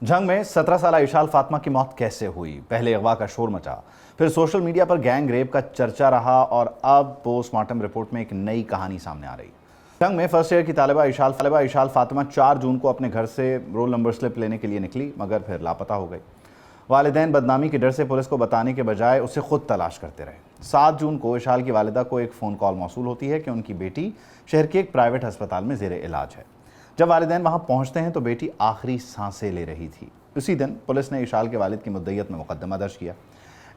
जंग में 17 साल इशाल फातिमा की मौत कैसे हुई? पहले अगवा का शोर मचा, फिर सोशल मीडिया पर गैंग रेप का चर्चा रहा और अब पोस्टमार्टम रिपोर्ट में एक नई कहानी सामने आ रही। जंग में फर्स्ट ईयर की तालिबा इशाल फातिमा 4 जून को अपने घर से रोल नंबर स्लिप लेने के लिए निकली, मगर फिर लापता हो गई। वालिदैन बदनामी के डर से पुलिस को बताने के बजाय उसे खुद तलाश करते रहे। 7 जून को इशाल की वालिदा को एक फ़ोन कॉल मौसूल होती है कि उनकी बेटी शहर के एक प्राइवेट अस्पताल में ज़ेरे इलाज है। जब वालिदैन वहां पहुंचते हैं तो बेटी आखिरी सांसें ले रही थी। उसी दिन पुलिस ने इशाल के वालिद की मुद्दईयत में मुकदमा दर्ज किया।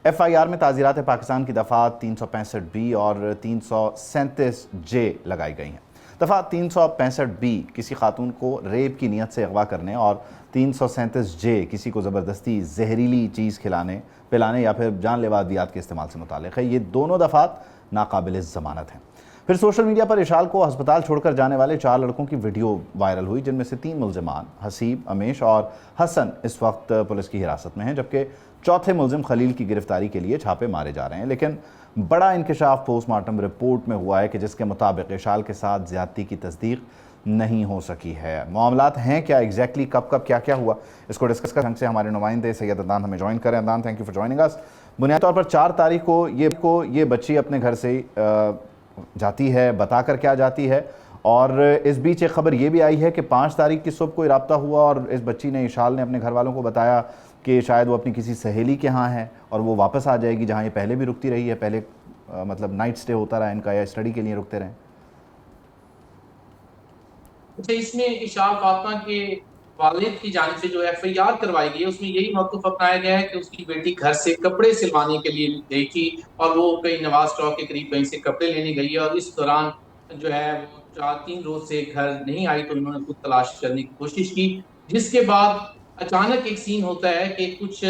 FIR में ताज़ीरात पाकिस्तान की दफ़ा 365B और 337J लगाई गई हैं। दफ़ा 365B किसी खातून को रेप की नीयत से अगवा करने और 337J किसी को ज़बरदस्ती जहरीली चीज़ खिलाने, पिलाने या फिर जानलेवा अद्वियात के इस्तेमाल से मुताल्लिक़ है। ये दोनों दफ़ात नाकाबिल ज़मानत हैं। फिर सोशल मीडिया पर इशाल को अस्पताल छोड़कर जाने वाले 4 लड़कों की वीडियो वायरल हुई, जिनमें से 3 मुल्ज़िमान हसीब, अमेश और हसन इस वक्त पुलिस की हिरासत में हैं, जबकि चौथे मुल्ज़िम खलील की गिरफ्तारी के लिए छापे मारे जा रहे हैं। लेकिन बड़ा इंकशाफ पोस्टमार्टम रिपोर्ट में हुआ है कि जिसके मुताबिक इशाल के साथ ज़्यादती की तस्दीक नहीं हो सकी है। मामलात हैं क्या, एग्जैक्टली कब कब क्या क्या हुआ, इसको डिस्कस कर ढंग से हमारे नुमाइंदे सैयद अदनान हमें ज्वाइन करें। Adnan, thank you for joining us. बुनियादी तौर पर 4 तारीख को ये बच्ची अपने घर से जाती है, बताकर क्या जाती है, और इस बीच एक खबर ये भी आई है कि 5 तारीख की सुबह कोई रब्ता हुआ और इस बच्ची ने, इशाल ने, अपने घर वालों को बताया कि शायद वो अपनी किसी सहेली के यहाँ है और वो वापस आ जाएगी, जहाँ ये पहले भी रुकती रही है। पहले मतलब नाइट स्टे होता रहा इनका, या स्टडी के लिए रुकते रहे। अच्छा, इसमें इशाल फातिमा के वालिद की जानिब से जो FIR करवाई गई है उसमें यही मौक़िफ़ अपनाया गया है कि उसकी बेटी घर से कपड़े सिलवाने के लिए गई थी और वो कहीं नवाज चौक के करीब कहीं से कपड़े लेने गई है और इस दौरान जो है वो 3 रोज से घर नहीं आई, तो उन्होंने खुद तलाश करने की कोशिश की। जिसके बाद अचानक एक सीन होता है कि कुछ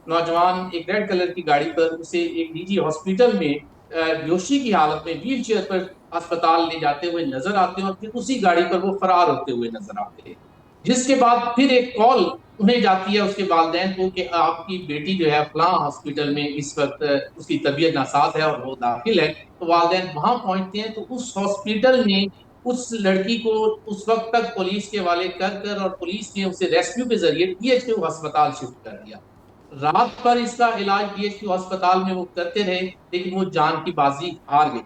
नौजवान एक रेड कलर की गाड़ी पर उसे एक निजी हॉस्पिटल में बेहोशी की हालत में व्हील चेयर पर अस्पताल ले जाते हुए नजर आते हैं और फिर उसी गाड़ी पर वो फरार होते हुए नजर आते हैं। जिसके बाद फिर एक कॉल उन्हें जाती है उसके वालिदैन को कि आपकी बेटी जो है फलां हॉस्पिटल में इस वक्त उसकी तबीयत नासाज है और वो दाखिल है। तो वालिदैन वहां पहुंचते हैं तो उस हॉस्पिटल में उस लड़की को उस वक्त तक पुलिस के हवाले कर कर और पुलिस ने उसे रेस्क्यू के जरिए PHQ अस्पताल शिफ्ट कर दिया। रात भर इसका इलाज PHQ अस्पताल में वो करते रहे, लेकिन वो जान की बाजी हार गई।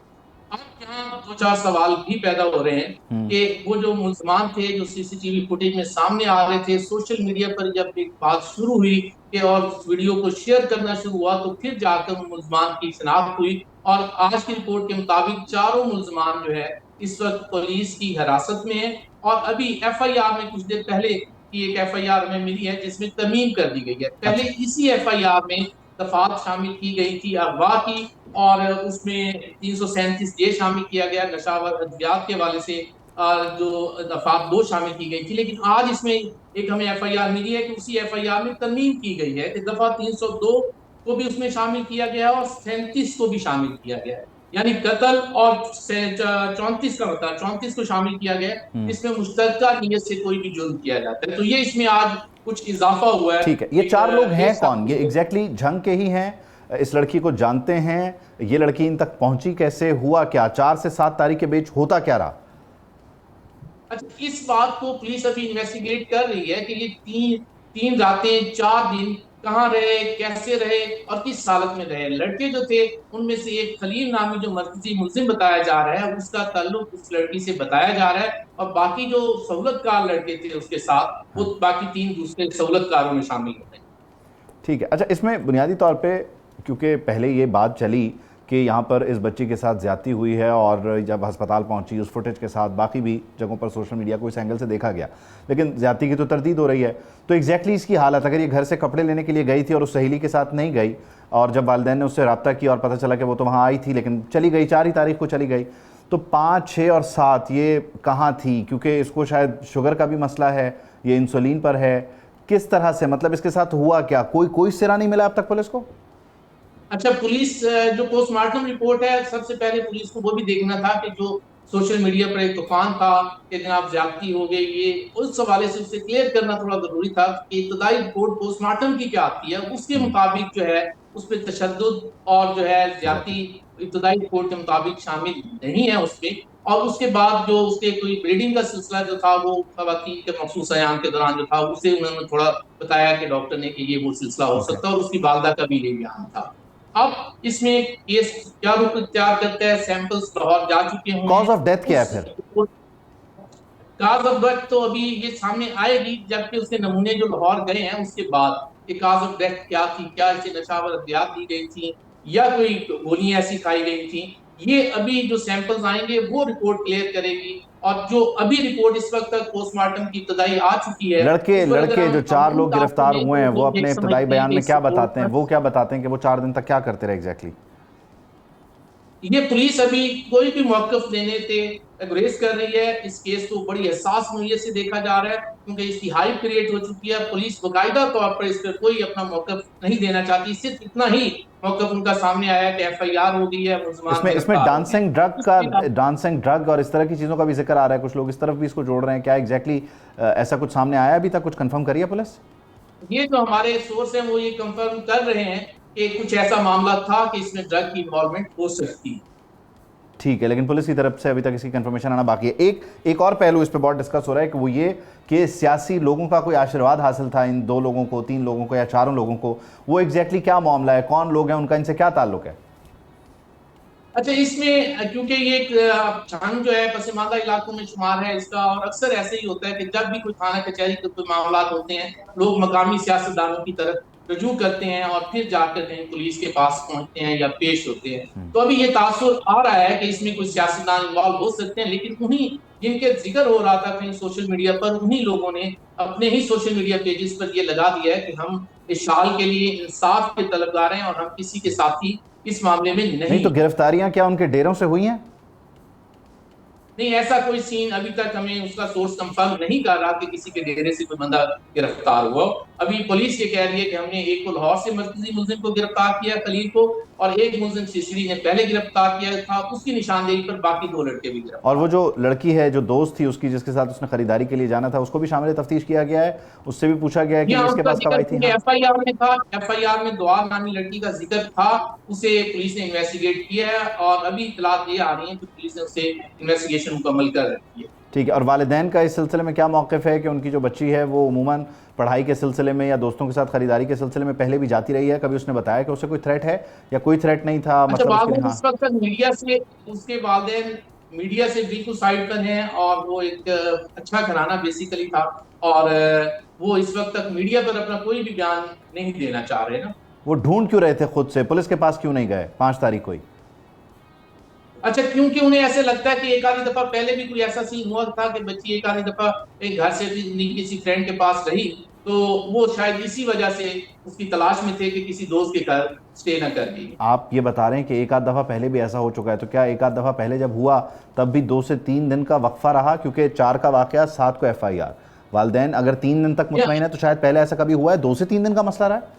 अब यहाँ 2-4 सवाल भी पैदा हो रहे हैं कि वो जो मुल्ज़िमान थे जो CCTV फुटेज में सामने आ रहे थे, सोशल मीडिया पर जब एक बात शुरू हुई कि और उस वीडियो को शेयर करना शुरू हुआ तो फिर जाकर उन मुल्ज़िमान की शिनाख्त हुई और आज की रिपोर्ट के मुताबिक चारों मुल्ज़िमान जो है इस वक्त पुलिस की हिरासत में है और अभी FIR में कुछ देर पहले की एक FIR हमें मिली है जिसमें तरमीम कर दी गई है। पहले अच्छा, इसी FIR में दफात शामिल की गई थी अगवा की और उसमें 337 शामिल किया गया नशावर अद्वियात के हवाले से, जो दफात 2 शामिल की गई थी। लेकिन आज इसमें एक हमें FIR मिली है कि उसी FIR में तरमीम की गई है कि दफा 302 को भी उसमें शामिल किया गया है और 37 को भी शामिल किया गया है, यानी कत्ल और 34 का मतलब 34 को शामिल किया गया है जिसमें मुश्तरका नीयत से कोई भी जुर्म किया जाता है। तो ये इसमें आज कुछ इजाफा हुआ है। ठीक है। ये एक 4 लोग ढेर हैं कौन? ये सारे एग्जैक्टली झंग के ही हैं? इस लड़की को जानते हैं? ये लड़की इन तक पहुंची कैसे? हुआ क्या? 4 से 7 तारीख के बीच होता क्या रहा? अच्छा, इस बात को पुलिस अभी इन्वेस्टिगेट कर रही है कि ये तीन तीन रातें 4 दिन कहाँ रहे, कैसे रहे और किस हालत में रहे। लड़के जो थे उनमें से एक खलील नामी जो मरकजी मुल्जिम बताया जा रहा है उसका ताल्लुक उस लड़की से बताया जा रहा है और बाकी जो सहूलतकार लड़के थे उसके साथ वो हाँ, बाकी 3 दूसरे सहूलतकारों में शामिल होते हैं। ठीक है। अच्छा, इसमें बुनियादी तौर पे क्योंकि पहले ये बात चली कि यहाँ पर इस बच्ची के साथ ज़्यादती हुई है और जब अस्पताल पहुँची उस फुटेज के साथ बाकी भी जगहों पर सोशल मीडिया को इस एंगल से देखा गया, लेकिन ज़्यादती की तो तरदीद हो रही है। तो एग्जैक्टली इसकी हालत, अगर ये घर से कपड़े लेने के लिए गई थी और उस सहेली के साथ नहीं गई और जब वालिदैन ने उससे रब्ता किया और पता चला कि वो तो वहाँ आई थी लेकिन चली गई, 4 ही तारीख को चली गई, तो 5, 6 और 7 ये कहाँ थी? क्योंकि इसको शायद शुगर का भी मसला है, ये इंसुलिन पर है। किस तरह से, मतलब इसके साथ हुआ क्या? कोई कोई सिरा नहीं मिला अब तक पुलिस को? अच्छा, पुलिस जो पोस्टमार्टम रिपोर्ट है सबसे पहले पुलिस को वो भी देखना था कि जो सोशल मीडिया पर एक तूफान था कि जनाब ज्यादती हो गई, ये उस हवाले से उसे क्लियर करना थोड़ा जरूरी था कि इब्तदाई रिपोर्ट पोस्टमार्टम की क्या आती है उसके मुताबिक जो है उस पर तशद्दुद और जो है ज्यादती। ज्यादती इब्तदाई रिपोर्ट के मुताबिक शामिल नहीं है उसमें। और उसके बाद जो उसके कोई ब्लीडिंग का सिलसिला जो था वो खवातीन के मखसूस अयाम के दौरान जो था उसे उन्होंने थोड़ा बताया कि डॉक्टर ने कि ये वो सिलसिला हो ओके। सकता है, और उसकी वालदा का भी ये बयान था। अब इसमें केस क्या रुख इख्तियार करता है, सैंपल्स लाहौर जा चुके हुए कॉज हैं। ऑफ डेथ क्या है उस फिर? काज ऑफ डेथ तो अभी ये सामने आएगी जबकि उसके नमूने जो लाहौर गए हैं उसके बाद कि काज ऑफ डेथ क्या थी, क्या इसे नशावर अद्वियात दी गई थी या कोई गोलियां ऐसी खाई गई थी, ये अभी जो सैंपल्स आएंगे वो रिपोर्ट क्लियर करेगी। और जो अभी रिपोर्ट इस वक्त तक पोस्टमार्टम की इब्तदाई आ चुकी है, लड़के उस पर अगर लड़के हम जो 4 कानूनी लोग तासुर गिरफ्तार में हुए तो हैं वो लोग अपने एक इब्तदाई समझते हैं बयान कि में इस क्या रिपोर्ट बताते हैं? पर वो क्या बताते हैं कि वो 4 दिन तक क्या करते रहे एग्जैक्टली? ये पुलिस अभी कोई भी मौकफ लेने से गुरेज कर रही है। इस केस को बड़ी एहसास नोयत से देखा जा रहा है क्योंकि इसकी हाइप क्रिएट हो चुकी है। पुलिस बाकायदा तौर पर इस पर कोई अपना मौकफ नहीं देना चाहती। सिर्फ इतना ही मौकफ उनका सामने आया कि FIR हो गई है, मुलजमान इसमें इसमें गिरफ्तार हो गए। डांसिंग ड्रग और इस तरह की चीज़ों का भी जिक्र आ रहा है, कुछ लोग इस तरफ भी इसको जोड़ रहे हैं, क्या एग्जैक्टली ऐसा कुछ सामने आया अभी तक? कुछ कंफर्म करिए पुलिस। ये जो हमारे सोर्स हैं वो ये कंफर्म कर रहे हैं कि कुछ ऐसा मामला था कि इसमें ड्रग की इन्वॉल्वमेंट हो सकती है। ठीक है, लेकिन पुलिस की तरफ से अभी तक इसकी कंफर्मेशन आना बाकी है। एक और पहलू इस पे बहुत डिस्कस हो रहा है कि वो ये कि सियासी लोगों का कोई आशीर्वाद हासिल था इन 2 लोगों को, 3 लोगों को या 4 लोगों को। वो एग्जैक्टली क्या मामला है, कौन लोग हैं, उनका इनसे क्या ताल्लुक है? अच्छा, इसमें क्योंकि ये एक छान जो है पसमानदा इलाकों में शुमार है इसका, और अक्सर ऐसे ही होता है कि जब भी कोई थाना कचहरी के कोई मामला होते हैं लोग मकामी सियासतदानों की तरफ रजू करते हैं और फिर जाकर कहीं पुलिस के पास पहुंचते हैं या पेश होते हैं। तो अभी ये तासुर आ रहा है कि इसमें कुछ सियासतदान इन्वॉल्व हो सकते हैं, लेकिन उन्हीं जिनके जिक्र हो रहा था कहीं सोशल मीडिया पर, उन्हीं लोगों ने अपने ही सोशल मीडिया पेजेस पर ये लगा दिया है कि हम इस शाल के लिए इंसाफ के तलबगार हैं और हम किसी के साथी इस मामले में नहीं नहीं। तो गिरफ्तारियां क्या उनके डेरों से हुई हैं? नहीं, ऐसा कोई सीन अभी तक हमें उसका सोर्स कंफर्म नहीं कर रहा कि किसी के डेरे से कोई बंदा गिरफ्तार हुआ। अभी पुलिस ये कह रही है कि हमने एक को लाहौर से मरकजी मुलजिम को गिरफ्तार किया खलील को, और एक मुलजिम शिशरी ने पहले गिरफ्तार किया था, उसकी निशानदेही पर बाकी 2 लड़के भी गिरफ्तार। और वो जो लड़की है जो दोस्त थी उसकी जिसके साथ उसने खरीदारी के लिए जाना था, उसको भी शामिल तफ्तीश किया गया है, उससे भी पूछा गया है कि इसके पास कब आई थी? हाँ। FIR में था, FIR में दुआ नामी लड़की का जिक्र था, उसे पुलिस ने इन्वेस्टिगेट किया है और अभी इतलात ये आ रही है कि पुलिस ने उसे इन्वेस्टिगेशन मुकम्मल कर रखी है। ठीक है, और वालिदैन का इस सिलसिले में क्या मौक़िफ़ है कि उनकी जो बच्ची है वो उमूमन पढ़ाई के सिलसिले में या दोस्तों के साथ खरीदारी के सिलसिले में पहले भी जाती रही है? कभी उसने बताया कि उसे कोई थ्रेट है या कोई थ्रेट नहीं था? अच्छा, मतलब उसके लिए। वालिदैन हाँ। इस वक्त तक मीडिया से, उसके वालिदैन मीडिया से बिल्कुल साइड पर हैं और वो एक अच्छा घराना बेसिकली था, और वो इस वक्त तक मीडिया पर अपना कोई भी बयान नहीं देना चाह रहे ना। वो ढूंढ क्यों रहे थे खुद से, पुलिस के पास क्यों नहीं गए 5 तारीख को ही? अच्छा, क्योंकि उन्हें ऐसे लगता है कि एक आधी दफा पहले भी कोई ऐसा सीन हुआ था कि बच्ची एक आधी दफा एक घर से भी किसी फ्रेंड के पास रही, तो वो शायद इसी वजह से उसकी तलाश में थे कि किसी दोस्त के घर स्टे न कर दी। आप ये बता रहे हैं कि एक आध दफ़ा पहले भी ऐसा हो चुका है, तो क्या एक आध दफ़ा पहले जब हुआ तब भी 2 से 3 दिन का वक्फा रहा? क्योंकि 4 का वाकया, 7 को FIR। वालिदैन अगर 3 दिन तक मुतमईन है तो शायद पहले ऐसा कभी हुआ है? 2 से 3 दिन का मसला रहा है?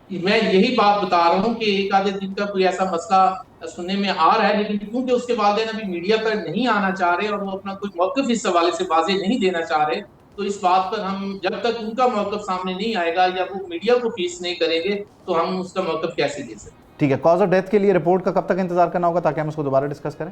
मैं यही बात बता रहा हूँ कि एक आधे दिन का कोई ऐसा मसला सुनने में आ रहा है, लेकिन क्योंकि उसके वालिदैन अभी मीडिया पर नहीं आना चाह रहे और वो अपना कोई मौक़िफ़ इस हवाले से वाज़ेह नहीं देना चाह रहे, तो इस बात पर हम, जब तक उनका मौक़िफ़ सामने नहीं आएगा या वो मीडिया को फीस नहीं करेंगे, तो हम उसका मौक़िफ़ कैसे दे सकते। ठीक है, कॉज ऑफ डेथ के लिए रिपोर्ट का कब तक इंतजार करना होगा ताकि हम उसको दोबारा डिस्कस करें?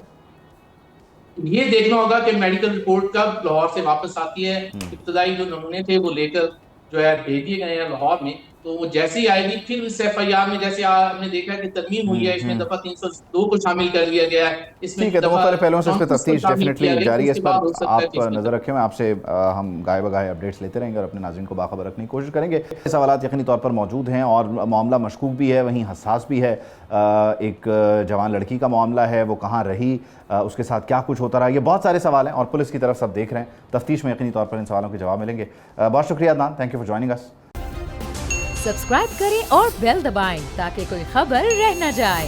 ये देखना होगा कि मेडिकल रिपोर्ट कब लाहौर से वापस आती है। इब्तदाई जो नमूने थे वो लेकर जो है भेज दिए गए हैं लाहौर में, तो वो जैसे ही आएगी फिर इस FIR में, जैसे आपने देखा कि तरमीम हुई है, इसमें दफा 302 को शामिल कर लिया गया है, इसमें ठीक है, तो मुख्तलिफ पहलुओं से इस पर 34 को तफ्तीश शामिल डेफिनेटली किया गया, जारी है। इस उसके बाद पर हो सकता है आप कि इसमें नज़र रखें, आपसे हम गाय बगाए अपडेट्स लेते रहेंगे और अपने नाज़रीन को बाखबर रखने की कोशिश करेंगे। सवालात यकीनी तौर पर मौजूद हैं और मामला मशकूक भी है, वहीं हसास भी है। एक जवान लड़की का मामला है, वो कहाँ रही, उसके साथ क्या कुछ होता रहा, ये बहुत सारे सवाल हैं और पुलिस की तरफ सब देख रहे हैं। तफ्तीश में यकीनी तौर पर इन सवालों के जवाब मिलेंगे। बहुत शुक्रिया Adnan, thank you for joining us. Subscribe करें और बेल दबाएं ताकि कोई खबर रह न जाए।